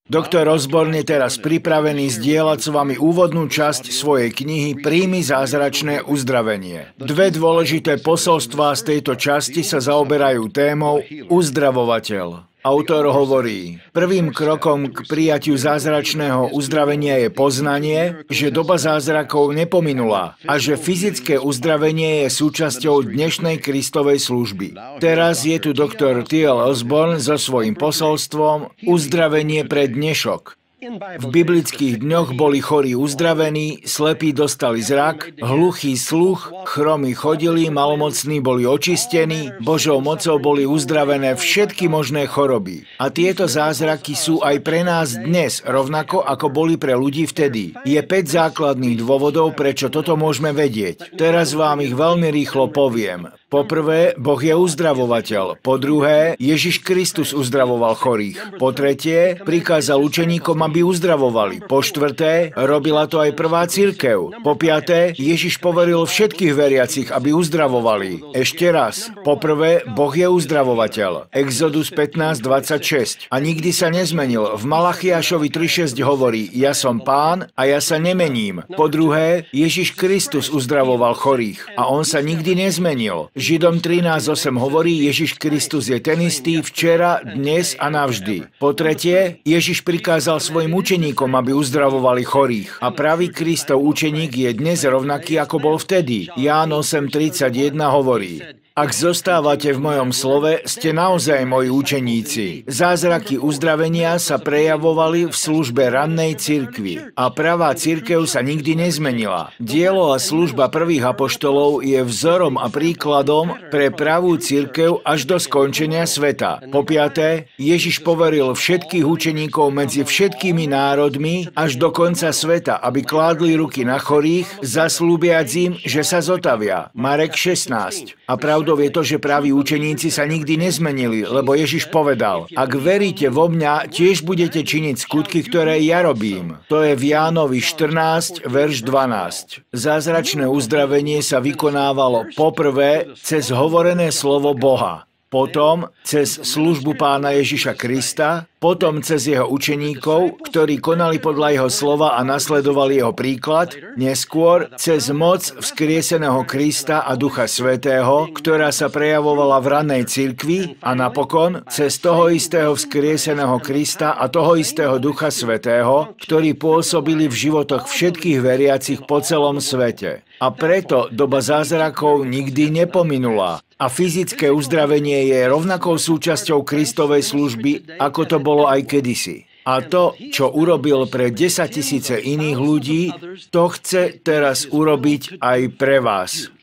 Doktor Osborne je teraz pripravený zdieľať s vami úvodnú časť svojej knihy Príjmi zázračné uzdravenie. Dve dôležité posolstvá z tejto časti sa zaoberajú témou uzdravovateľ. Autor hovorí, prvým krokom k prijatiu zázračného uzdravenia je poznanie, že doba zázrakov nepominula a že fyzické uzdravenie je súčasťou dnešnej Kristovej služby. Teraz je tu doktor T.L. Osborne so svojím posolstvom Uzdravenie pre dnešok. V biblických dňoch boli chorí uzdravení, slepí dostali zrak, hluchý sluch, chromí chodili, malomocní boli očistení, Božou mocou boli uzdravené všetky možné choroby. A tieto zázraky sú aj pre nás dnes, rovnako ako boli pre ľudí vtedy. Je 5 základných dôvodov, prečo toto môžeme vedieť. Teraz vám ich veľmi rýchlo poviem. Po prvé, Boh je uzdravovateľ. Po druhé, Ježiš Kristus uzdravoval chorých. Po tretie, prikázal učeníkom, aby uzdravovali. Po štvrté, robila to aj prvá cirkev. Po piaté, Ježiš poveril všetkých veriacich, aby uzdravovali. Ešte raz. Po prvé, Boh je uzdravovateľ. Exodus 15:26. A nikdy sa nezmenil. V Malachiášovi 3:6 hovorí, ja som Pán a ja sa nemením. Po druhé, Ježiš Kristus uzdravoval chorých a on sa nikdy nezmenil. Židom 13:8 hovorí, Ježiš Kristus je ten istý včera, dnes a navždy. Po tretie, Ježiš prikázal svojim učeníkom, aby uzdravovali chorých. A pravý Kristov učeník je dnes rovnaký, ako bol vtedy. Ján 8:31 hovorí, ak zostávate v mojom slove, ste naozaj moji učeníci. Zázraky uzdravenia sa prejavovali v službe rannej cirkvi. A pravá cirkev sa nikdy nezmenila. Dielo a služba prvých apoštolov je vzorom a príkladom pre pravú cirkev až do skončenia sveta. Po piaté, Ježiš poveril všetkých učeníkov medzi všetkými národmi až do konca sveta, aby kládli ruky na chorých, zasľúbiac im, že sa zotavia. Marek 16. A pravdou je to, že praví učeníci sa nikdy nezmenili, lebo Ježiš povedal, ak veríte vo mňa, tiež budete činiť skutky, ktoré ja robím. To je v Jánovi 14, verš 12. Zázračné uzdravenie sa vykonávalo poprvé cez hovorené slovo Boha, potom cez službu Pána Ježiša Krista, potom cez jeho učeníkov, ktorí konali podľa jeho slova a nasledovali jeho príklad, neskôr cez moc vzkrieseného Krista a Ducha Svätého, ktorá sa prejavovala v ranej cirkvi, a napokon cez toho istého vzkrieseného Krista a toho istého Ducha Svätého, ktorí pôsobili v životoch všetkých veriacich po celom svete. A preto doba zázrakov nikdy nepominula. A fyzické uzdravenie je rovnakou súčasťou Kristovej služby, ako to bolo aj kedysi. A to, čo urobil pre 10 000 iných ľudí, to chce teraz urobiť aj pre vás.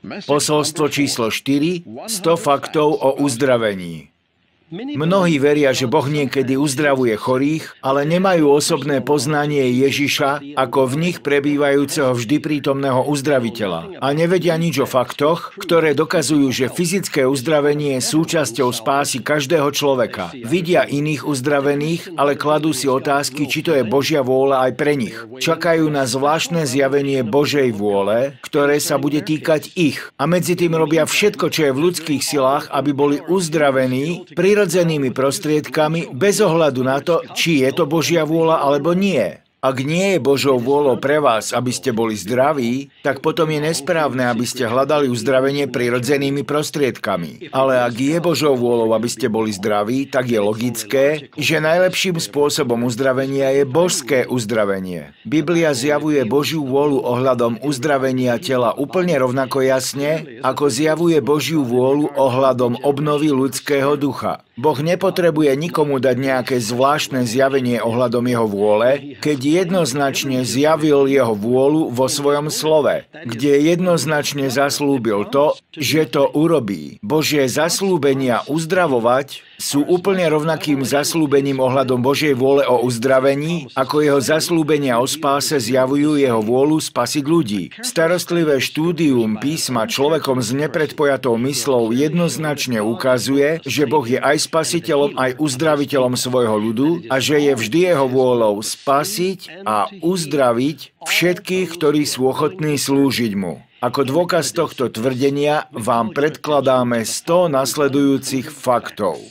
Posolstvo číslo 4. 100 faktov o uzdravení. Mnohí veria, že Boh niekedy uzdravuje chorých, ale nemajú osobné poznanie Ježiša ako v nich prebývajúceho vždy prítomného uzdraviteľa. A nevedia nič o faktoch, ktoré dokazujú, že fyzické uzdravenie je súčasťou spásy každého človeka. Vidia iných uzdravených, ale kladú si otázky, či to je Božia vôľa aj pre nich. Čakajú na zvláštne zjavenie Božej vôle, ktoré sa bude týkať ich. A medzi tým robia všetko, čo je v ľudských silách, aby boli uzdravení prirodzenými prostriedkami bez ohľadu na to, či je to Božia vôľa alebo nie. Ak nie je Božou vôľou pre vás, aby ste boli zdraví, tak potom je nesprávne, aby ste hľadali uzdravenie prirodzenými prostriedkami. Ale ak je Božou vôľou, aby ste boli zdraví, tak je logické, že najlepším spôsobom uzdravenia je božské uzdravenie. Biblia zjavuje Božiu vôľu ohľadom uzdravenia tela úplne rovnako jasne, ako zjavuje Božiu vôľu ohľadom obnovy ľudského ducha. Boh nepotrebuje nikomu dať nejaké zvláštne zjavenie ohľadom jeho vôle, keď jednoznačne zjavil jeho vôľu vo svojom slove, kde jednoznačne zaslúbil to, že to urobí. Božie zaslúbenia uzdravovať sú úplne rovnakým zaslúbením ohľadom Božej vôle o uzdravení, ako jeho zaslúbenia o spáse zjavujú jeho vôľu spasiť ľudí. Starostlivé štúdium písma človekom s nepredpojatou myslou jednoznačne ukazuje, že Boh je aj spasiteľom, aj uzdraviteľom svojho ľudu a že je vždy jeho vôľou spasiť a uzdraviť všetkých, ktorí sú ochotní slúžiť mu. Ako dôkaz tohto tvrdenia vám predkladáme 100 nasledujúcich faktov.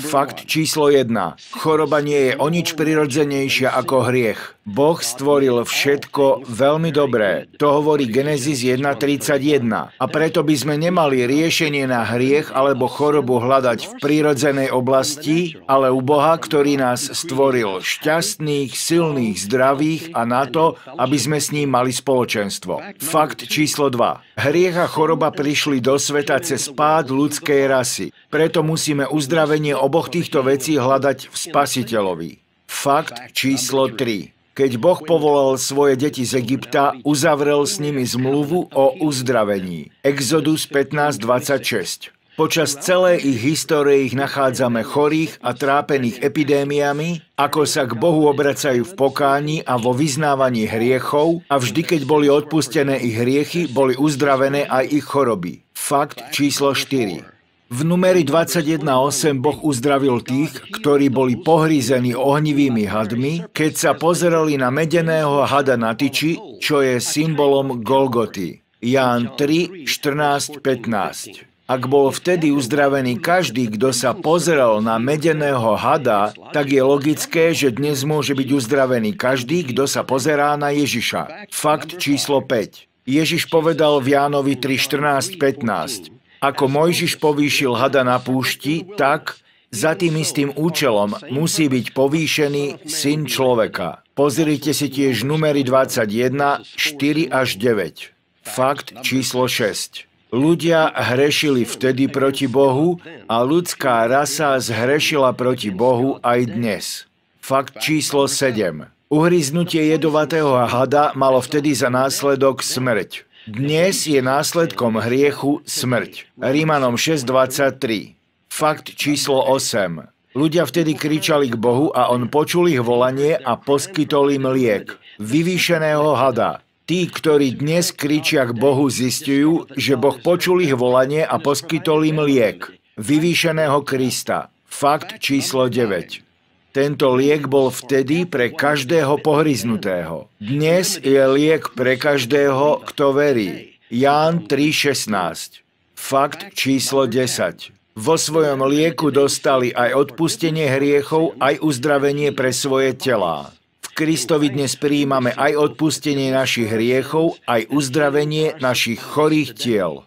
Fakt číslo 1. Choroba nie je o nič prirodzenejšia ako hriech. Boh stvoril všetko veľmi dobré. To hovorí Genesis 1.31. A preto by sme nemali riešenie na hriech alebo chorobu hľadať v prirodzenej oblasti, ale u Boha, ktorý nás stvoril šťastných, silných, zdravých a na to, aby sme s ním mali spoločenstvo. Fakt číslo 2. Hriech a choroba prišli do sveta cez pád ľudskej rasy. Preto musíme uzdravenie oboch týchto vecí hľadať v Spasiteľovi. Fakt číslo 3. Keď Boh povolal svoje deti z Egypta, uzavrel s nimi zmluvu o uzdravení. Exodus 15.26. Počas celej ich histórie ich nachádzame chorých a trápených epidémiami, ako sa k Bohu obracajú v pokáni a vo vyznávaní hriechov a vždy, keď boli odpustené ich hriechy, boli uzdravené aj ich choroby. Fakt číslo 4. V Numeri 21.8 Boh uzdravil tých, ktorí boli pohrízení ohnivými hadmi, keď sa pozerali na medeného hada na tyči, čo je symbolom Golgoty. Ján 3, 14, 15. Ak bol vtedy uzdravený každý, kto sa pozrel na medeného hada, tak je logické, že dnes môže byť uzdravený každý, kto sa pozerá na Ježiša. Fakt číslo 5. Ježiš povedal v Jánovi 3, 14, 15. Ako Mojžiš povýšil hada na púšti, tak za tým istým účelom musí byť povýšený Syn človeka. Pozrite si tiež Numeri 21, 4 až 9. Fakt číslo 6. Ľudia hrešili vtedy proti Bohu a ľudská rasa zhrešila proti Bohu aj dnes. Fakt číslo 7. Uhryznutie jedovatého hada malo vtedy za následok smrť. Dnes je následkom hriechu smrť. Rímanom 6.23. Fakt číslo 8. Ľudia vtedy kričali k Bohu a on počul ich volanie a poskytol im liek. Vyvýšeného hada. Tí, ktorí dnes kričia k Bohu, zistujú, že Boh počul ich volanie a poskytol im liek. Vyvýšeného Krista. Fakt číslo 9. Tento liek bol vtedy pre každého pohryznutého. Dnes je liek pre každého, kto verí. Ján 3.16. Fakt číslo 10. Vo svojom lieku dostali aj odpustenie hriechov, aj uzdravenie pre svoje telá. V Kristovi dnes prijímame aj odpustenie našich hriechov, aj uzdravenie našich chorých tiel.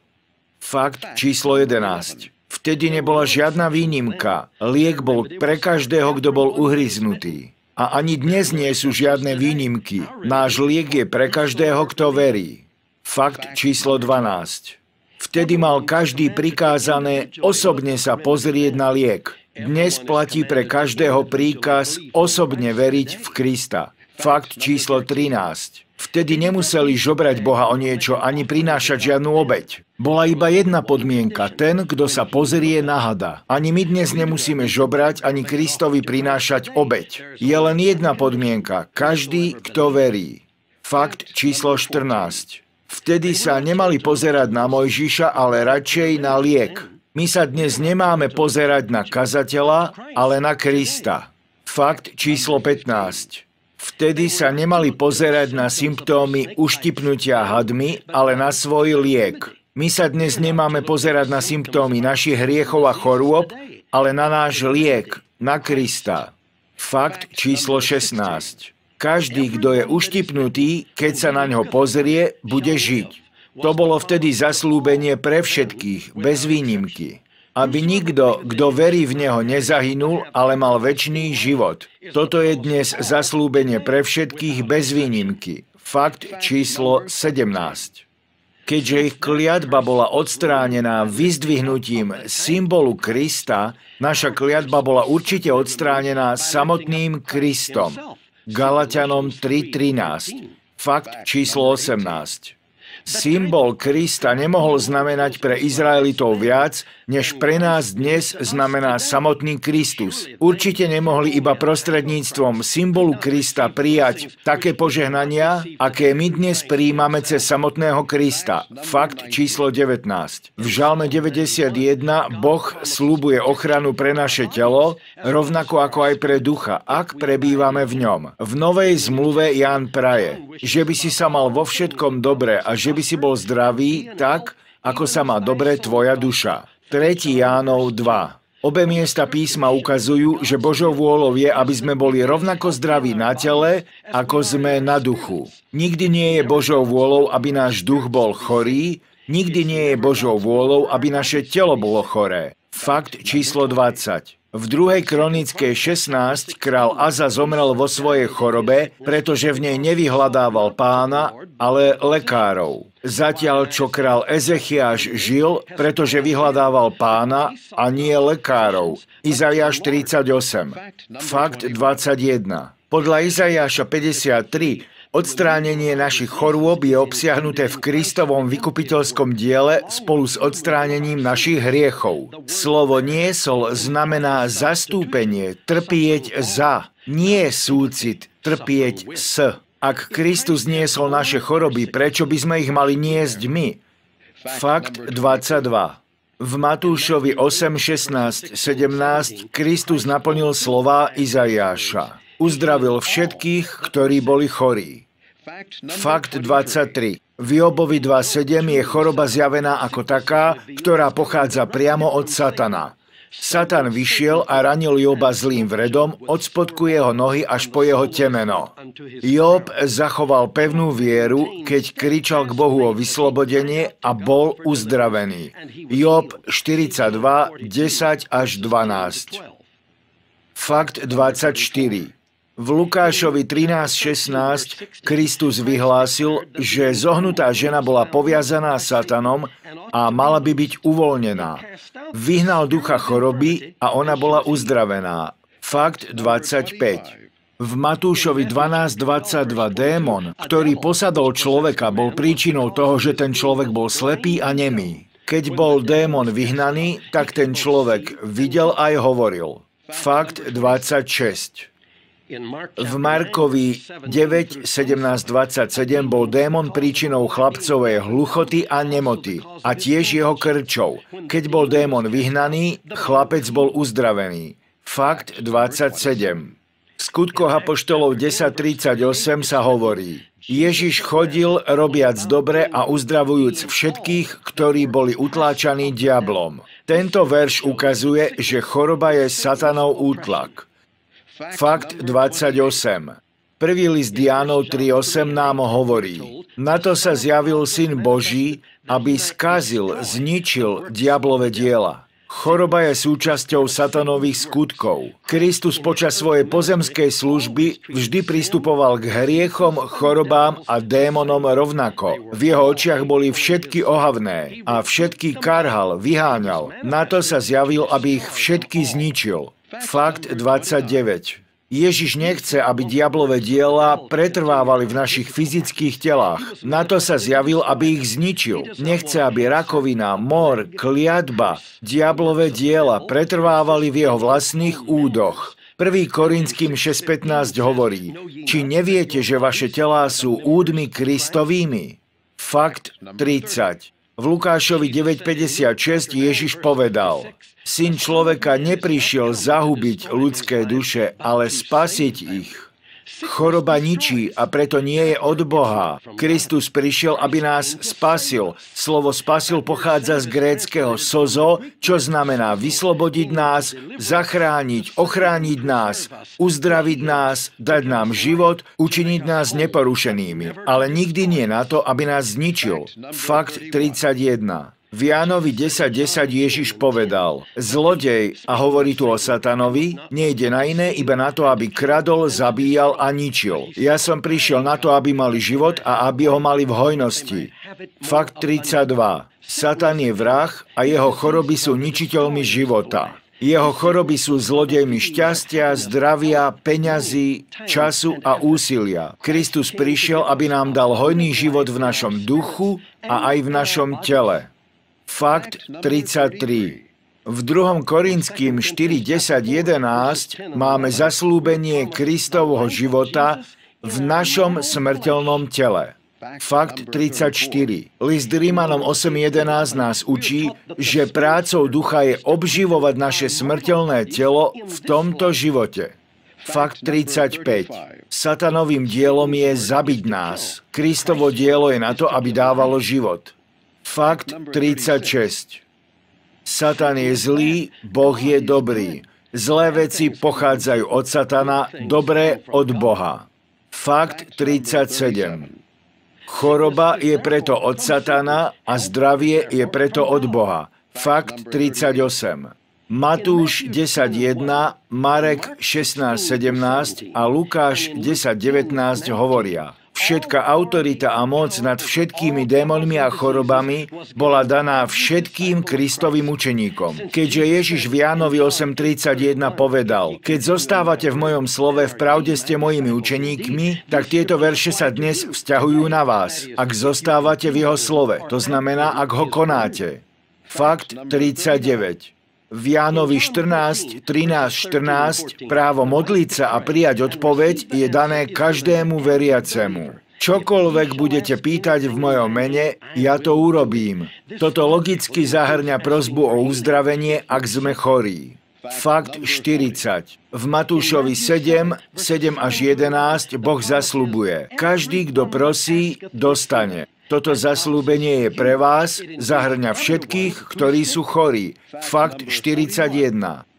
Fakt číslo 11. Vtedy nebola žiadna výnimka. Liek bol pre každého, kto bol uhryznutý. A ani dnes nie sú žiadne výnimky. Náš liek je pre každého, kto verí. Fakt číslo 12. Vtedy mal každý prikázané osobne sa pozrieť na liek. Dnes platí pre každého príkaz osobne veriť v Krista. Fakt číslo 13. Vtedy nemuseli žobrať Boha o niečo ani prinášať žiadnu obeť. Bola iba jedna podmienka, ten, kto sa pozrie na hada. Ani my dnes nemusíme žobrať, ani Kristovi prinášať obeť. Je len jedna podmienka, každý, kto verí. Fakt číslo 14. Vtedy sa nemali pozerať na Mojžiša, ale radšej na liek. My sa dnes nemáme pozerať na kazateľa, ale na Krista. Fakt číslo 15. Vtedy sa nemali pozerať na symptómy uštipnutia hadmi, ale na svoj liek. My sa dnes nemáme pozerať na symptómy našich hriechov a chorôb, ale na náš liek, na Krista. Fakt číslo 16. Každý, kto je uštipnutý, keď sa na ňo pozrie, bude žiť. To bolo vtedy zasľúbenie pre všetkých, bez výnimky. Aby nikto, kto verí v Neho, nezahynul, ale mal večný život. Toto je dnes zasľúbenie pre všetkých bez výnimky. Fakt číslo 17. Keďže ich kliatba bola odstránená vyzdvihnutím symbolu Krista, naša kliatba bola určite odstránená samotným Kristom. Galatianom 3.13. Fakt číslo 18. Symbol Krista nemohol znamenať pre Izraelitov viac, než pre nás dnes znamená samotný Kristus. Určite nemohli iba prostredníctvom symbolu Krista prijať také požehnania, aké my dnes prijímame cez samotného Krista. Fakt číslo 19. V Žalme 91 Boh sľubuje ochranu pre naše telo, rovnako ako aj pre ducha, ak prebývame v ňom. V Novej zmluve Ján praje, že by si sa mal vo všetkom dobre a že by si bol zdravý tak, ako sa má dobre tvoja duša. 3. Jánov 2. Obe miesta písma ukazujú, že Božou vôľou je, aby sme boli rovnako zdraví na tele, ako sme na duchu. Nikdy nie je Božou vôľou, aby náš duch bol chorý, nikdy nie je Božou vôľou, aby naše telo bolo choré. Fakt číslo 20. V 2. Kronickej 16 král Aza zomrel vo svojej chorobe, pretože v nej nevyhľadával Pána, ale lekárov. Zatiaľ, čo král Ezechiáš žil, pretože vyhľadával Pána a nie lekárov. Izaiáš 38. Fakt 21. Podľa Izaiáša 53 odstránenie našich chorôb je obsiahnuté v Kristovom vykupiteľskom diele spolu s odstránením našich hriechov. Slovo niesol znamená zastúpenie, trpieť za, nie súcit, trpieť s. Ak Kristus niesol naše choroby, prečo by sme ich mali niesť my? Fakt 22. V Matúšovi 8, 16, 17 Kristus naplnil slová Izaiáša. Uzdravil všetkých, ktorí boli chorí. Fakt 23. V Jobovi 2.7 je choroba zjavená ako taká, ktorá pochádza priamo od Satana. Satan vyšiel a ranil Joba zlým vredom od spodku jeho nohy až po jeho temeno. Job zachoval pevnú vieru, keď kričal k Bohu o vyslobodenie a bol uzdravený. Job 42, 10 až 12. Fakt 24. V Lukášovi 13.16 Kristus vyhlásil, že zohnutá žena bola poviazaná Satanom a mala by byť uvoľnená. Vyhnal ducha choroby a ona bola uzdravená. Fakt 25. V Matúšovi 12.22 démon, ktorý posadol človeka, bol príčinou toho, že ten človek bol slepý a nemý. Keď bol démon vyhnaný, tak ten človek videl aj hovoril. Fakt 26. V Markovi 9, 17, 27 bol démon príčinou chlapcovej hluchoty a nemoty a tiež jeho krčov. Keď bol démon vyhnaný, chlapec bol uzdravený. Fakt 27. V Skutkoch apoštolov 10.38 sa hovorí: Ježiš chodil, robiac dobre a uzdravujúc všetkých, ktorí boli utláčaní diablom. Tento verš ukazuje, že choroba je satanov útlak. Fakt 28. Prvý list Jánov 3.8 nám hovorí: Na to sa zjavil Syn Boží, aby skazil, zničil diablove diela. Choroba je súčasťou satanových skutkov. Kristus počas svojej pozemskej služby vždy pristupoval k hriechom, chorobám a démonom rovnako. V jeho očiach boli všetky ohavné a všetky karhal, vyháňal. Na to sa zjavil, aby ich všetky zničil. Fakt 29. Ježiš nechce, aby diablové diela pretrvávali v našich fyzických telách. Na to sa zjavil, aby ich zničil. Nechce, aby rakovina, mor, kliatba, diablové diela pretrvávali v jeho vlastných údoch. 1. Korinským 6.15 hovorí: Či neviete, že vaše telá sú údmi Kristovými? Fakt 30. V Lukášovi 9.56 Ježiš povedal: Syn človeka neprišiel zahubiť ľudské duše, ale spasiť ich. Choroba ničí a preto nie je od Boha. Kristus prišiel, aby nás spasil. Slovo spasil pochádza z gréckeho sozo, čo znamená vyslobodiť nás, zachrániť, ochrániť nás, uzdraviť nás, dať nám život, učiniť nás neporušenými. Ale nikdy nie na to, aby nás zničil. Fakt 31. V Jánovi 10.10 Ježiš povedal: Zlodej, a hovorí tu o satanovi, nejde na iné, iba na to, aby kradol, zabíjal a ničil. Ja som prišiel na to, aby mali život a aby ho mali v hojnosti. Fakt 32. Satan je vrah a jeho choroby sú ničiteľmi života. Jeho choroby sú zlodejmi šťastia, zdravia, peňazí, času a úsilia. Kristus prišiel, aby nám dal hojný život v našom duchu a aj v našom tele. Fakt 33. V 2. Korinským 4, 10, 11 máme zaslúbenie Kristovho života v našom smrteľnom tele. Fakt 34. List Rímanom 8.11 nás učí, že prácou ducha je obživovať naše smrteľné telo v tomto živote. Fakt 35. Satanovým dielom je zabiť nás. Kristovo dielo je na to, aby dávalo život. Fakt 36. Satan je zlý, Boh je dobrý. Zlé veci pochádzajú od Satana, dobré od Boha. Fakt 37. Choroba je preto od Satana a zdravie je preto od Boha. Fakt 38. Matúš 10.1, Marek 16.17 a Lukáš 10.19 hovoria: Všetka autorita a moc nad všetkými démonmi a chorobami bola daná všetkým Kristovým učeníkom. Keďže Ježiš v Jánovi 8.31 povedal: Keď zostávate v mojom slove, v pravde ste mojimi učeníkmi, tak tieto verše sa dnes vzťahujú na vás. Ak zostávate v jeho slove, to znamená, ak ho konáte. Fakt 39. V Jánovi 14, 13, 14 právo modliť sa a prijať odpoveď je dané každému veriacemu. Čokoľvek budete pýtať v mojom mene, ja to urobím. Toto logicky zahŕňa prosbu o uzdravenie, ak sme chorí. Fakt 40. V Matúšovi 7 až 11 Boh zasľubuje: Každý, kto prosí, dostane. Toto zasľúbenie je pre vás, zahŕňa všetkých, ktorí sú chorí. Fakt 41.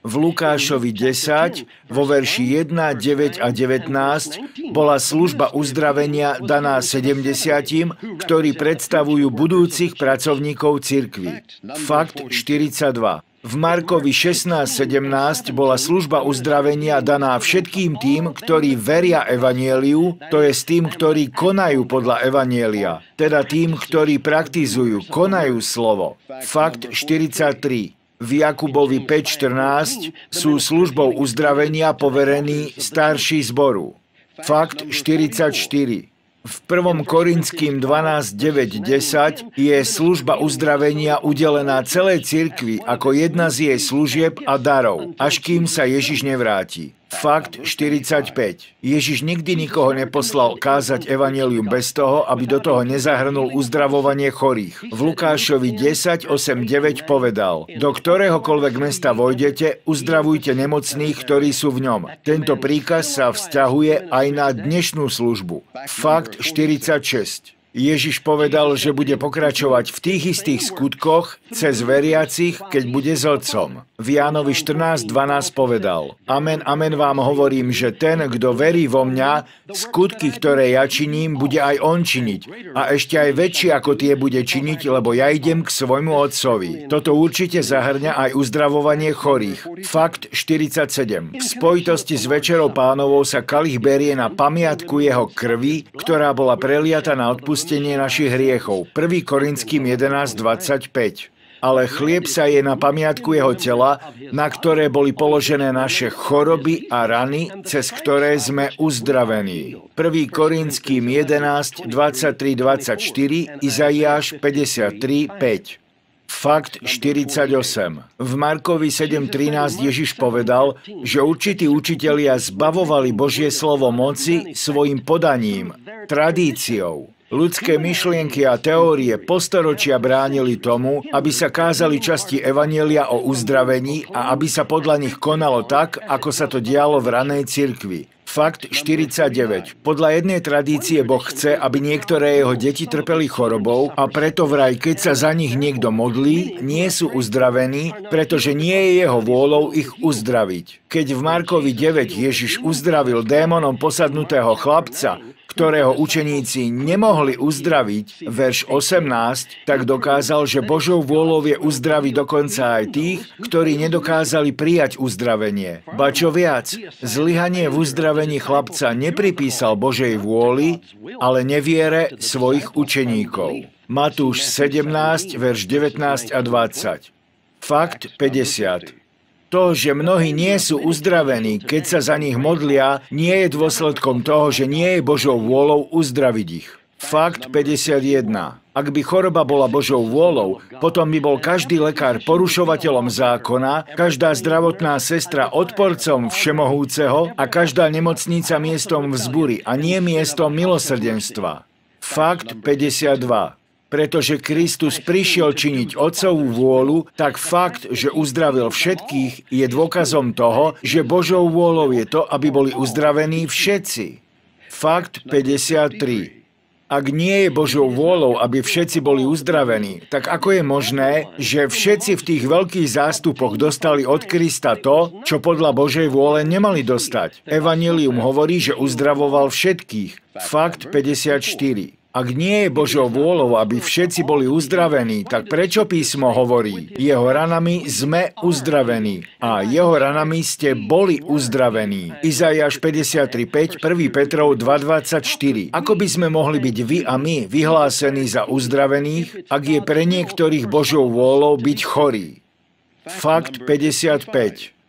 V Lukášovi 10, vo verši 1, 9 a 19 bola služba uzdravenia daná 70, ktorí predstavujú budúcich pracovníkov cirkvi. Fakt 42. V Markovi 16.17 bola služba uzdravenia daná všetkým tým, ktorí veria evanjeliu, to je s tým, ktorí konajú podľa evanjelia, teda tým, ktorí praktizujú, konajú slovo. Fakt 43. V Jakubovi 5.14 sú službou uzdravenia poverení starší zboru. Fakt 44. V 1. Korinským 12, 9, 10 je služba uzdravenia udelená celej cirkvi ako jedna z jej služieb a darov, až kým sa Ježiš nevráti. Fakt 45. Ježiš nikdy nikoho neposlal kázať evanjelium bez toho, aby do toho nezahrnul uzdravovanie chorých. V Lukášovi 10, 8, 9 povedal: Do ktoréhokoľvek mesta vojdete, uzdravujte nemocných, ktorí sú v ňom. Tento príkaz sa vzťahuje aj na dnešnú službu. Fakt 46. Ježiš povedal, že bude pokračovať v tých istých skutkoch cez veriacich, keď bude s Otcom. V Jánovi 14.12 povedal: Amen, amen vám hovorím, že ten, kto verí vo mňa, skutky, ktoré ja činím, bude aj on činiť. A ešte aj väčšie ako tie bude činiť, lebo ja idem k svojmu Otcovi. Toto určite zahŕňa aj uzdravovanie chorých. Fakt 47. V spojitosti s Večerou Pánovou sa kalich berie na pamiatku jeho krvi, ktorá bola preliata na odpustenie našich hriechov. 1. Korinským 11.25. Ale chlieb sa je na pamiatku jeho tela, na ktoré boli položené naše choroby a rany, cez ktoré sme uzdravení. 1. Korinským 11, 23-24, Izaiáš 53, 5. Fakt 48. V Markovi 7.13 Ježiš povedal, že určití učitelia zbavovali Božie slovo moci svojim podaním, tradíciou. Ľudské myšlienky a teórie po storočia bránili tomu, aby sa kázali časti evanjelia o uzdravení a aby sa podľa nich konalo tak, ako sa to dialo v ranej cirkvi. Fakt 49. Podľa jednej tradície Boh chce, aby niektoré jeho deti trpeli chorobou a preto vraj, keď sa za nich niekto modlí, nie sú uzdravení, pretože nie je jeho vôľou ich uzdraviť. Keď v Markovi 9 Ježiš uzdravil démonom posadnutého chlapca, ktorého učeníci nemohli uzdraviť, verš 18, tak dokázal, že Božou vôľou je uzdraviť dokonca aj tých, ktorí nedokázali prijať uzdravenie. Ba čo viac, zlyhanie v uzdravení chlapca nepripísal Božej vôli, ale neviere svojich učeníkov. Matúš 17, verš 19 a 20. Fakt 50. To, že mnohí nie sú uzdravení, keď sa za nich modlia, nie je dôsledkom toho, že nie je Božou vôľou uzdraviť ich. Fakt 51. Ak by choroba bola Božou vôľou, potom by bol každý lekár porušovateľom zákona, každá zdravotná sestra odporcom všemohúceho a každá nemocnica miestom vzbury a nie miestom milosrdenstva. Fakt 52. Pretože Kristus prišiel činiť Otcovú vôľu, tak fakt, že uzdravil všetkých, je dôkazom toho, že Božou vôľou je to, aby boli uzdravení všetci. Fakt 53. Ak nie je Božou vôľou, aby všetci boli uzdravení, tak ako je možné, že všetci v tých veľkých zástupoch dostali od Krista to, čo podľa Božej vôle nemali dostať? Evanjelium hovorí, že uzdravoval všetkých. Fakt 54. Ak nie je Božou vôľou, aby všetci boli uzdravení, tak prečo písmo hovorí? Jeho ranami sme uzdravení a jeho ranami ste boli uzdravení. Izaiáš 53.5, 1. Petrov 2.24. Ako by sme mohli byť vy a my vyhlásení za uzdravených, ak je pre niektorých Božou vôľou byť chorý? Fakt 55.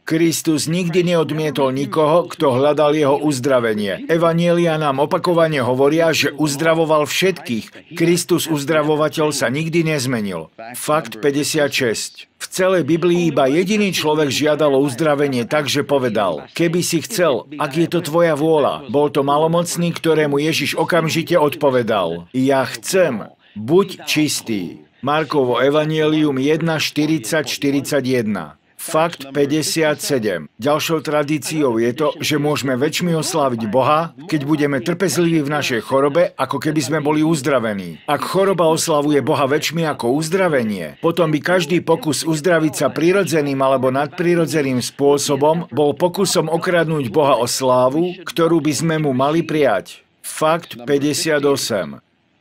Kristus nikdy neodmietol nikoho, kto hľadal jeho uzdravenie. Evanjelia nám opakovane hovoria, že uzdravoval všetkých. Kristus uzdravovateľ sa nikdy nezmenil. Fakt 56. V celej Biblii iba jediný človek žiadal o uzdravenie, takže povedal: keby si chcel, ak je to tvoja vôľa. Bol to malomocný, ktorému Ježiš okamžite odpovedal: ja chcem, buď čistý. Markovo evanjelium 1:40-41. Fakt 57. Ďalšou tradíciou je to, že môžeme väčšmi osláviť Boha, keď budeme trpezliví v našej chorobe, ako keby sme boli uzdravení. Ak choroba oslavuje Boha väčšmi ako uzdravenie, potom by každý pokus uzdraviť sa prirodzeným alebo nadprirodzeným spôsobom bol pokusom okradnúť Boha o slávu, ktorú by sme mu mali prijať. Fakt 58.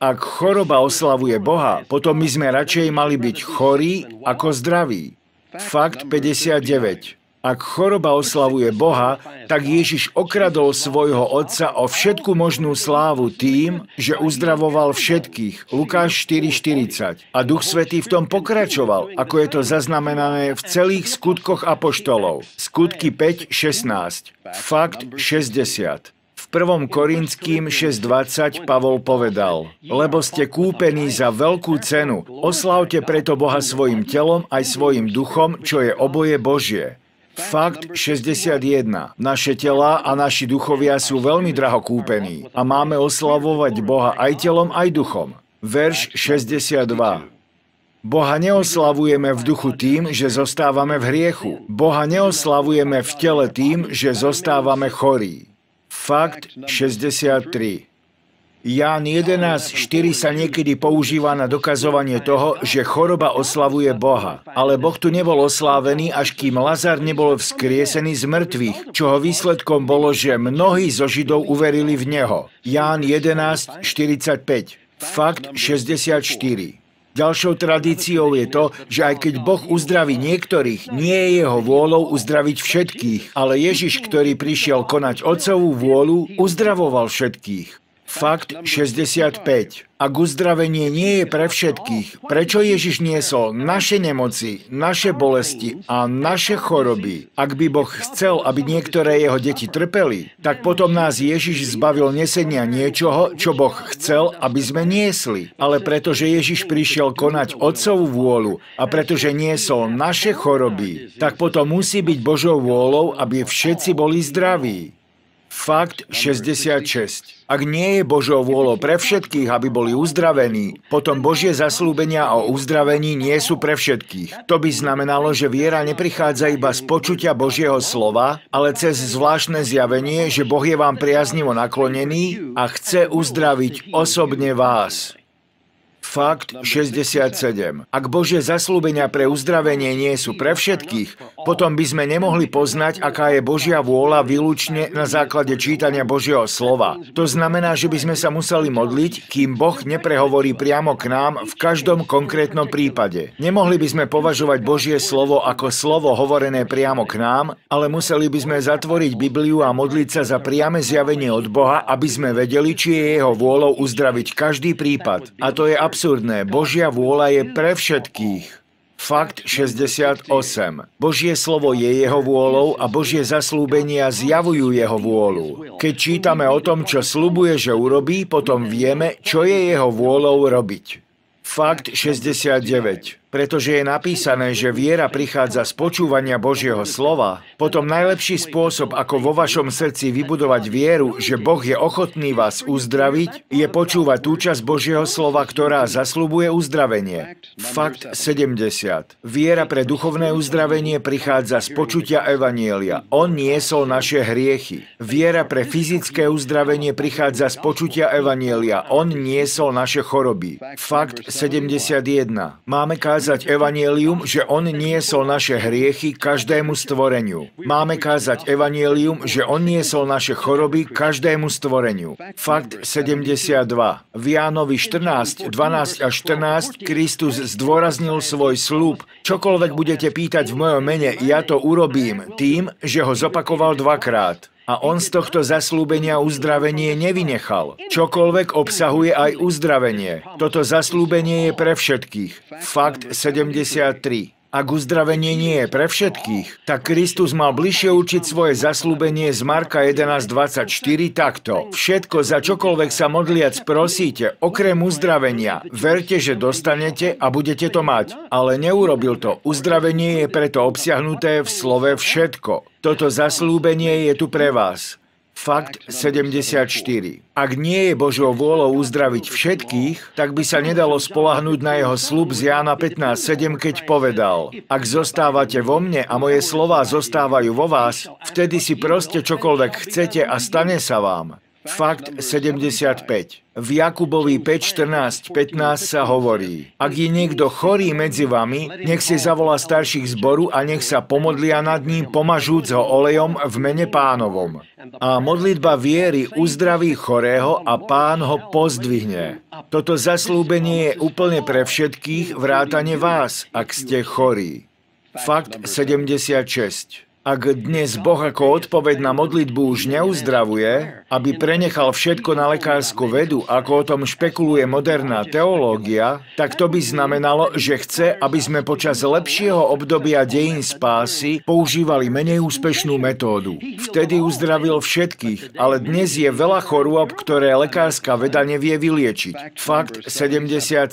Ak choroba oslavuje Boha, potom by sme radšej mali byť chorí ako zdraví. Fakt 59. Ak choroba oslavuje Boha, tak Ježiš okradol svojho Otca o všetku možnú slávu tým, že uzdravoval všetkých. Lukáš 4.40. A Duch Svätý v tom pokračoval, ako je to zaznamenané v celých skutkoch apoštolov. Skutky 5.16. Fakt 60. V 1. Korinským 6.20 Pavol povedal: lebo ste kúpení za veľkú cenu, oslávte preto Boha svojim telom aj svojim duchom, čo je oboje Božie. Fakt 61. Naše telá a naši duchovia sú veľmi draho kúpení a máme oslavovať Boha aj telom, aj duchom. Verš 62. Boha neoslavujeme v duchu tým, že zostávame v hriechu. Boha neoslavujeme v tele tým, že zostávame chorí. Fakt 63. Ján 11.4 sa niekedy používa na dokazovanie toho, že choroba oslavuje Boha. Ale Boh tu nebol oslávený, až kým Lazar nebol vzkriesený z mŕtvych, čoho výsledkom bolo, že mnohí zo Židov uverili v Neho. Ján 11.45. Fakt 64. Ďalšou tradíciou je to, že aj keď Boh uzdraví niektorých, nie je jeho vôľou uzdraviť všetkých, ale Ježiš, ktorý prišiel konať Otcovú vôľu, uzdravoval všetkých. Fakt 65. Ak uzdravenie nie je pre všetkých, prečo Ježiš niesol naše nemoci, naše bolesti a naše choroby? Ak by Boh chcel, aby niektoré jeho deti trpeli, tak potom nás Ježiš zbavil nesenia niečoho, čo Boh chcel, aby sme niesli. Ale pretože Ježiš prišiel konať Otcovú vôľu a pretože niesol naše choroby, tak potom musí byť Božou vôľou, aby všetci boli zdraví. Fakt 66. Ak nie je Božou vôľou pre všetkých, aby boli uzdravení, potom Božie zasľúbenia o uzdravení nie sú pre všetkých. To by znamenalo, že viera neprichádza iba z počutia Božieho slova, ale cez zvláštne zjavenie, že Boh je vám priaznivo naklonený a chce uzdraviť osobne vás. Fakt 67. Ak Božie zasľúbenia pre uzdravenie nie sú pre všetkých, potom by sme nemohli poznať, aká je Božia vôľa výlučne na základe čítania Božieho slova. To znamená, že by sme sa museli modliť, kým Boh neprehovorí priamo k nám v každom konkrétnom prípade. Nemohli by sme považovať Božie slovo ako slovo hovorené priamo k nám, ale museli by sme zatvoriť Bibliu a modliť sa za priame zjavenie od Boha, aby sme vedeli, či je jeho vôľou uzdraviť každý prípad. A to je absurdné. Božia vôľa je pre všetkých. Fakt 68. Božie slovo je jeho vôľou a Božie zasľúbenia zjavujú jeho vôľu. Keď čítame o tom, čo sľubuje, že urobí, potom vieme, čo je jeho vôľou robiť. Fakt 69. Pretože je napísané, že viera prichádza z počúvania Božieho slova, potom najlepší spôsob, ako vo vašom srdci vybudovať vieru, že Boh je ochotný vás uzdraviť, je počúvať tú časť Božieho slova, ktorá zasľubuje uzdravenie. Fakt 70. Viera pre duchovné uzdravenie prichádza z počutia evanjelia. On niesol naše hriechy. Viera pre fyzické uzdravenie prichádza z počutia evanjelia. On niesol naše choroby. Fakt 71. Máme kázať evanjelium, že on niesol naše hriechy každému stvoreniu. Máme kázať evanjelium, že on niesol naše choroby každému stvoreniu. Fakt 72. V Jánovi 14, 12 a 14 Kristus zdôraznil svoj sľub. Čokoľvek budete pýtať v mojom mene, ja to urobím tým, že ho zopakoval dvakrát. A on z tohto zasľúbenia uzdravenie nevynechal. Čokoľvek obsahuje aj uzdravenie. Toto zasľúbenie je pre všetkých. Fakt 73. Ak uzdravenie nie je pre všetkých, tak Kristus mal bližšie učiť svoje zasľúbenie z Marka 11.24 takto. Všetko, za čokoľvek sa modliac prosíte, okrem uzdravenia, verte, že dostanete a budete to mať. Ale neurobil to. Uzdravenie je preto obsiahnuté v slove všetko. Toto zasľúbenie je tu pre vás. Fakt 74. Ak nie je Božou vôľou uzdraviť všetkých, tak by sa nedalo spoľahnúť na jeho sľub z Jána 15.7, keď povedal: Ak zostávate vo mne a moje slová zostávajú vo vás, vtedy si proste čokoľvek chcete a stane sa vám. Fakt 75. V Jakubovi 5.14.15 sa hovorí: Ak je niekto chorý medzi vami, nech si zavolá starších zboru a nech sa pomodlia nad ním, pomažúc ho olejom v mene Pánovom. A modlitba viery uzdraví chorého a Pán ho pozdvihne. Toto zasľúbenie je úplne pre všetkých, vrátane vás, ak ste chorí. Fakt 76. Ak dnes Boh ako odpoveď na modlitbu už neuzdravuje, aby prenechal všetko na lekárskú vedu, ako o tom špekuluje moderná teológia, tak to by znamenalo, že chce, aby sme počas lepšieho obdobia dejín spásy používali menej úspešnú metódu. Vtedy uzdravil všetkých, ale dnes je veľa chorôb, ktoré lekárska veda nevie vyliečiť. Fakt 77.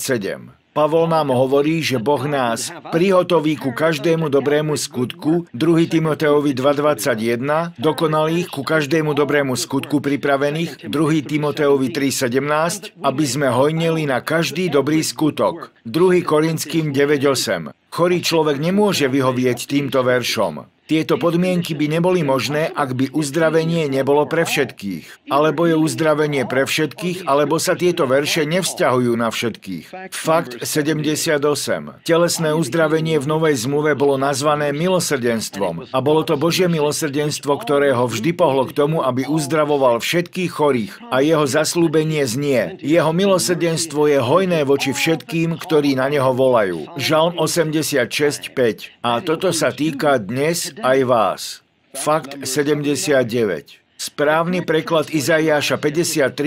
Pavol nám hovorí, že Boh nás prihotoví ku každému dobrému skutku, 2. Timoteovi 2.21, dokonalých ku každému dobrému skutku pripravených, 2. Timoteovi 3.17, aby sme hojnili na každý dobrý skutok, 2. Korinským 9.8. Chorý človek nemôže vyhovieť týmto veršom. Tieto podmienky by neboli možné, ak by uzdravenie nebolo pre všetkých. Alebo je uzdravenie pre všetkých, alebo sa tieto verše nevzťahujú na všetkých. Fakt 78. Telesné uzdravenie v Novej zmluve bolo nazvané milosrdenstvom. A bolo to Božie milosrdenstvo, ktoré ho vždy pohlo k tomu, aby uzdravoval všetkých chorých. A jeho zasľúbenie znie: Jeho milosrdenstvo je hojné voči všetkým, ktorí na neho volajú. Žalm 86.5. A toto sa týka dnes aj vás. Fakt 79. Správny preklad Izaiáša 53.4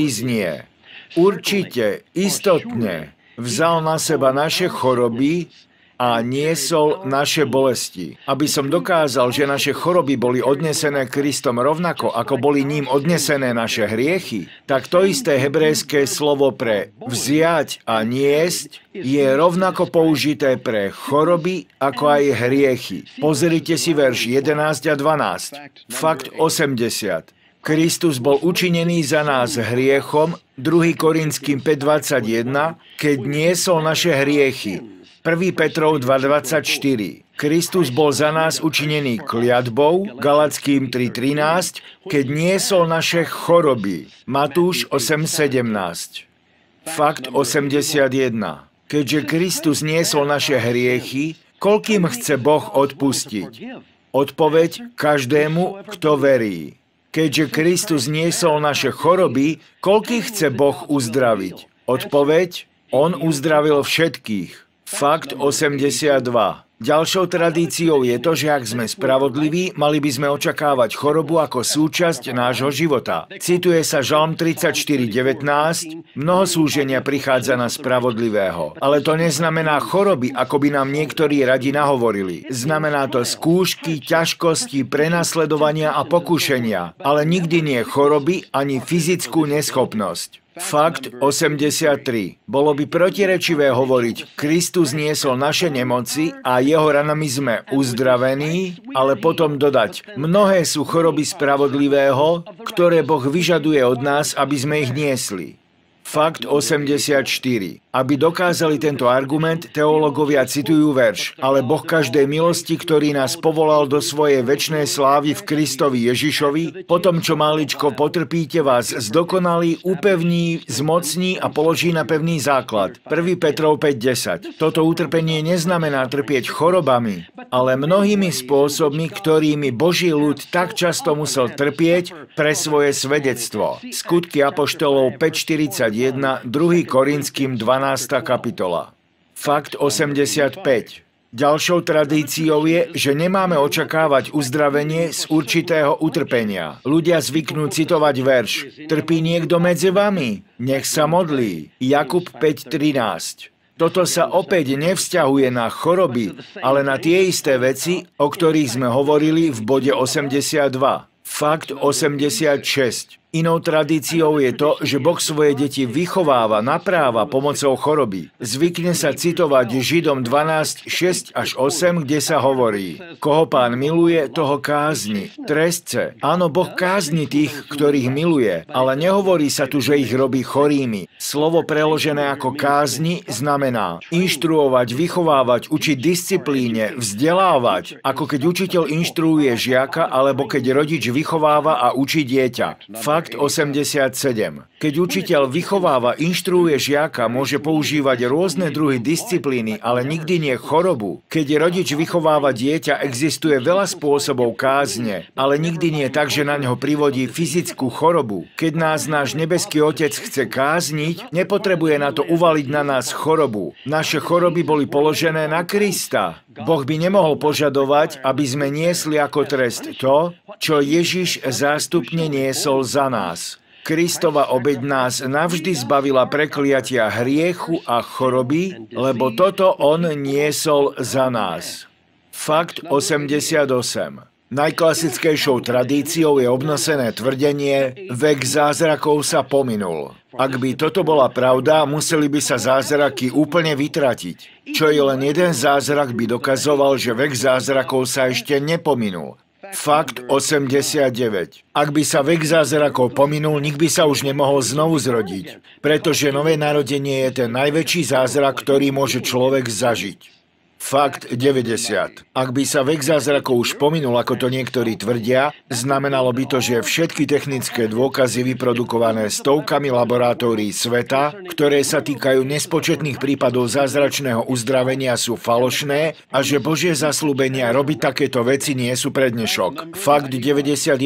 znie: Určite, istotne, vzal na seba naše choroby a niesol naše bolesti. Aby som dokázal, že naše choroby boli odnesené Kristom rovnako, ako boli ním odnesené naše hriechy, tak to isté hebrejské slovo pre vziať a niesť je rovnako použité pre choroby, ako aj hriechy. Pozrite si verš 11 a 12. Fakt 80. Kristus bol učinený za nás hriechom, 2. Korinským 5.21, keď niesol naše hriechy. 1. Petrov 2.24. Kristus bol za nás učinený kliatbou, Galatským 3.13, keď niesol naše choroby. Matúš 8.17. Fakt 81. Keďže Kristus niesol naše hriechy, koľkým chce Boh odpustiť? Odpoveď: každému, kto verí. Keďže Kristus niesol naše choroby, koľkých chce Boh uzdraviť? Odpoveď: on uzdravil všetkých. Fakt 82. Ďalšou tradíciou je to, že ak sme spravodliví, mali by sme očakávať chorobu ako súčasť nášho života. Cituje sa Žalm 34.19, mnoho súženia prichádza na spravodlivého. Ale to neznamená choroby, ako by nám niektorí radi nahovorili. Znamená to skúšky, ťažkosti, prenasledovania a pokušenia, ale nikdy nie choroby ani fyzickú neschopnosť. Fakt 83. Bolo by protirečivé hovoriť, Kristus niesol naše nemoci a jeho ranami sme uzdravení, ale potom dodať, mnohé sú choroby spravodlivého, ktoré Boh vyžaduje od nás, aby sme ich niesli. Fakt 84. Aby dokázali tento argument, teológovia citujú verš, ale Boh každej milosti, ktorý nás povolal do svojej večnej slávy v Kristovi Ježišovi, potom čo maličko potrpíte, vás zdokonalí, upevní, zmocní a položí na pevný základ. 1. Petrov 5.10. Toto utrpenie neznamená trpieť chorobami, ale mnohými spôsobmi, ktorými Boží ľud tak často musel trpieť pre svoje svedectvo. Skutky apoštolov 5.41, 2. Korinským 12. kapitola. Fakt 85. Ďalšou tradíciou je, že nemáme očakávať uzdravenie z určitého utrpenia. Ľudia zvyknú citovať verš Trpí niekto medzi vami? Nech sa modlí. Jakub 5.13. Toto sa opäť nevzťahuje na choroby, ale na tie isté veci, o ktorých sme hovorili v bode 82. Fakt 86. Inou tradíciou je to, že Boh svoje deti vychováva, napráva pomocou choroby. Zvykne sa citovať Židom 12, 6 až 8, kde sa hovorí: Koho Pán miluje, toho kázni. Trestce. Áno, Boh kázni tých, ktorých miluje, ale nehovorí sa tu, že ich robí chorými. Slovo preložené ako kázni znamená inštruovať, vychovávať, učiť disciplíne, vzdelávať, ako keď učiteľ inštruuje žiaka, alebo keď rodič vychováva a učí dieťa. Fakt 87. Keď učiteľ vychováva, inštruuje žiaka, môže používať rôzne druhy disciplíny, ale nikdy nie chorobu. Keď rodič vychováva dieťa, existuje veľa spôsobov kázne, ale nikdy nie tak, že na ňo privodí fyzickú chorobu. Keď nás náš nebeský Otec chce kázniť, nepotrebuje na to uvaliť na nás chorobu. Naše choroby boli položené na Krista. Boh by nemohol požadovať, aby sme niesli ako trest to, čo Ježiš zástupne niesol za nás. Kristova obeť nás navždy zbavila prekliatia hriechu a choroby, lebo toto on niesol za nás. Fakt 88. Najklasickejšou tradíciou je obnosené tvrdenie, vek zázrakov sa pominul. Ak by toto bola pravda, museli by sa zázraky úplne vytratiť. Čo je len jeden zázrak, by dokazoval, že vek zázrakov sa ešte nepominul. Fakt 89. Ak by sa vek zázrakov pominul, nik by sa už nemohol znovu zrodiť, pretože nové narodenie je ten najväčší zázrak, ktorý môže človek zažiť. Fakt 90. Ak by sa vek zázrakov už pominul, ako to niektorí tvrdia, znamenalo by to, že všetky technické dôkazy vyprodukované stovkami laboratórií sveta, ktoré sa týkajú nespočetných prípadov zázračného uzdravenia, sú falošné a že Božie zasľúbenia robiť takéto veci nie sú prednešok. Fakt 91.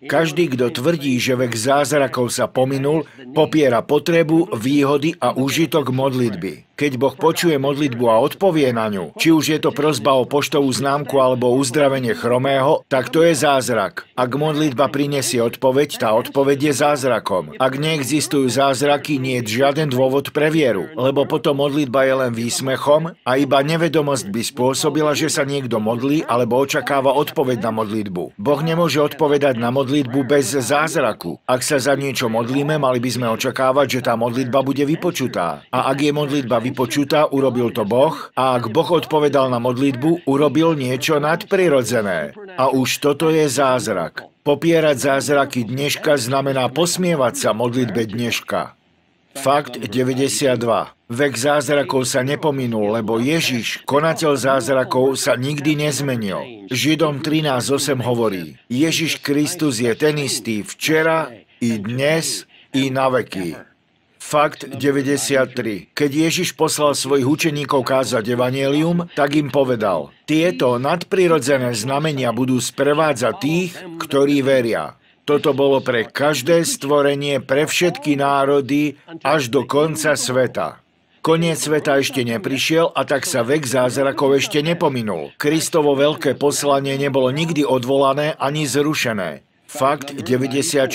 Každý, kto tvrdí, že vek zázrakov sa pominul, popiera potrebu, výhody a úžitok modlitby. Keď Boh počuje modlitbu a odpovie na ňu, či už je to prosba o poštovú známku alebo uzdravenie chromého, tak to je zázrak. Ak modlitba prinesie odpoveď, tá odpoveď je zázrakom. Ak neexistujú zázraky, nie je žiaden dôvod pre vieru, lebo potom modlitba je len výsmechom a iba nevedomosť by spôsobila, že sa niekto modlí alebo očakáva odpoveď na modlitbu. Boh nemôže odpovedať na modlitbu bez zázraku. Ak sa za niečo modlíme, mali by sme očakávať, že tá modlitba bude vypočutá. A ak je modlitba vypočutá, urobil to Boh, a ak Boh odpovedal na modlitbu, urobil niečo nadprirodzené. A už toto je zázrak. Popierať zázraky dneška znamená posmievať sa modlitbe dneška. Fakt 92. Vek zázrakov sa nepominul, lebo Ježiš, konateľ zázrakov, sa nikdy nezmenil. Židom 13.8 hovorí: Ježiš Kristus je ten istý včera, i dnes, i na veky. Fakt 93. Keď Ježiš poslal svojich učeníkov kázať evanjelium, tak im povedal: Tieto nadprirodzené znamenia budú sprevádzať tých, ktorí veria. Toto bolo pre každé stvorenie, pre všetky národy, až do konca sveta. Koniec sveta ešte neprišiel a tak sa vek zázrakov ešte nepominul. Kristovo veľké poslanie nebolo nikdy odvolané ani zrušené. Fakt 94.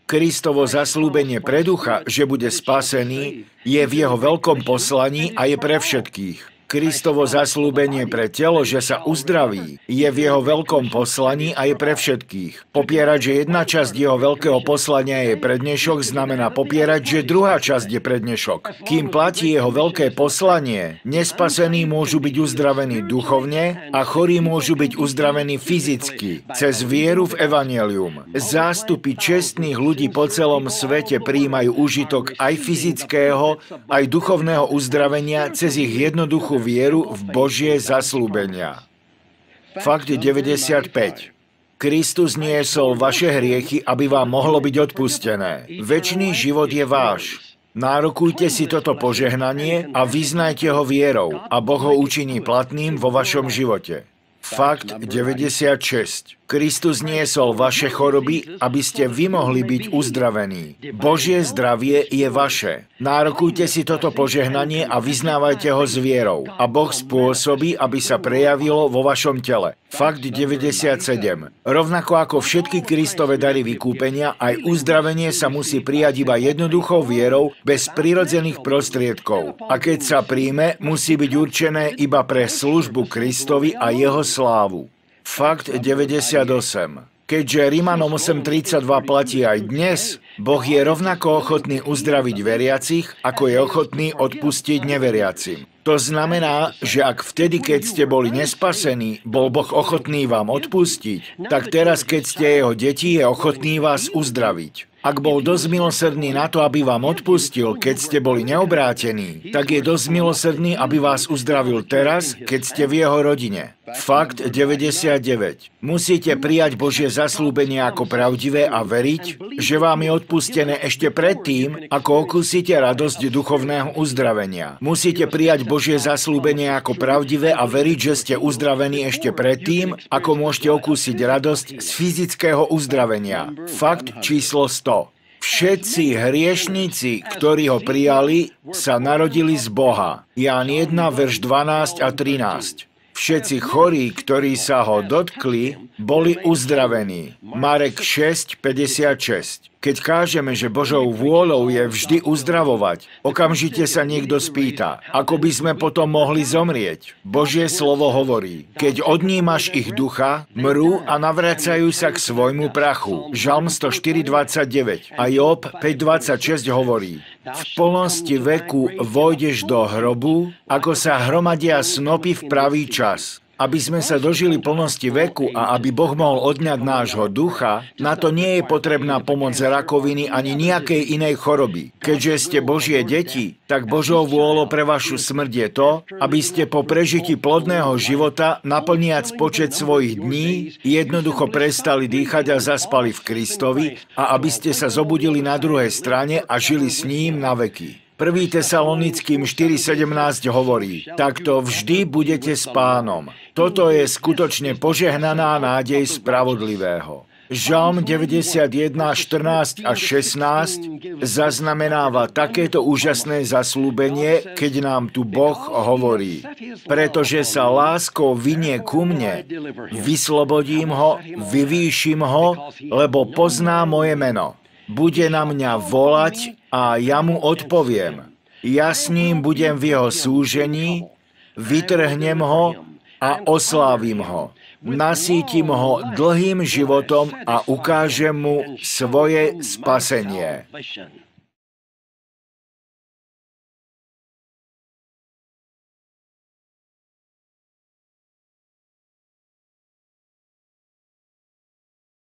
Kristovo zasľúbenie pre ducha, že bude spasený, je v jeho veľkom poslaní a je pre všetkých. Kristovo zasľúbenie pre telo, že sa uzdraví, je v jeho veľkom poslaní a je pre všetkých. Popierať, že jedna časť jeho veľkého poslania je prednešok, znamená popierať, že druhá časť je prednešok. Kým platí jeho veľké poslanie, nespasení môžu byť uzdravení duchovne a chorí môžu byť uzdravení fyzicky, cez vieru v evanjelium. Zástupy čestných ľudí po celom svete prijímajú úžitok aj fyzického, aj duchovného uzdravenia cez ich jednoduchú vieru v Božie zasľúbenia. Fakt 95. Kristus niesol vaše hriechy, aby vám mohlo byť odpustené. Večný život je váš. Nárokujte si toto požehnanie a vyznajte ho vierou a Boh ho učiní platným vo vašom živote. Fakt 96. Kristus niesol vaše choroby, aby ste vy mohli byť uzdravení. Božie zdravie je vaše. Nárokujte si toto požehnanie a vyznávajte ho s vierou. A Boh spôsobí, aby sa prejavilo vo vašom tele. Fakt 97. Rovnako ako všetky Kristove dary vykúpenia, aj uzdravenie sa musí prijať iba jednoduchou vierou, bez prirodzených prostriedkov. A keď sa príjme, musí byť určené iba pre službu Kristovi a jeho slávu. Fakt 98. Keďže Rimanom 8.32 platí aj dnes, Boh je rovnako ochotný uzdraviť veriacich, ako je ochotný odpustiť neveriacim. To znamená, že ak vtedy, keď ste boli nespasení, bol Boh ochotný vám odpustiť, tak teraz, keď ste jeho deti, je ochotný vás uzdraviť. Ak bol dosť milosrdný na to, aby vám odpustil, keď ste boli neobrátení, tak je dosť milosrdný, aby vás uzdravil teraz, keď ste v jeho rodine. Fakt 99. Musíte prijať Božie zasľúbenie ako pravdivé a veriť, že vám je odpustené ešte predtým, ako okúsite radosť duchovného uzdravenia. Musíte prijať Božie zasľúbenie ako pravdivé a veriť, že ste uzdravení ešte predtým, ako môžete okúsiť radosť z fyzického uzdravenia. Fakt číslo 100. Všetci hriešnici, ktorí ho prijali, sa narodili z Boha. Ján 1, verš 12 a 13. Všetci chorí, ktorí sa ho dotkli, boli uzdravení. Marek 6.56. Keď kážeme, že Božou vôľou je vždy uzdravovať, okamžite sa niekto spýta, ako by sme potom mohli zomrieť. Božie slovo hovorí, keď odnímaš ich ducha, mrú a navracajú sa k svojmu prachu. Žalm 104.29 a Job 5.26 hovorí, v plnosti veku vojdeš do hrobu, ako sa hromadia snopy v pravý čas. Aby sme sa dožili plnosti veku a aby Boh mohol odňať nášho ducha, na to nie je potrebná pomoc rakoviny ani nejakej inej choroby. Keďže ste Božie deti, tak Božou vôľou pre vašu smrť je to, aby ste po prežití plodného života, naplniac počet svojich dní, jednoducho prestali dýchať a zaspali v Kristovi a aby ste sa zobudili na druhej strane a žili s ním na veky. 1. Tesalonickým 4.17 hovorí, takto vždy budete s Pánom. Toto je skutočne požehnaná nádej spravodlivého. Žalm 91, 14 a 16 zaznamenáva takéto úžasné zasľúbenie, keď nám tu Boh hovorí. Pretože sa láskou vinie ku mne, vyslobodím ho, vyvýšim ho, lebo pozná moje meno. Bude na mňa volať a ja mu odpoviem. Ja s ním budem v jeho súžení, vytrhnem ho a oslávim ho. Nasítim ho dlhým životom a ukážem mu svoje spasenie.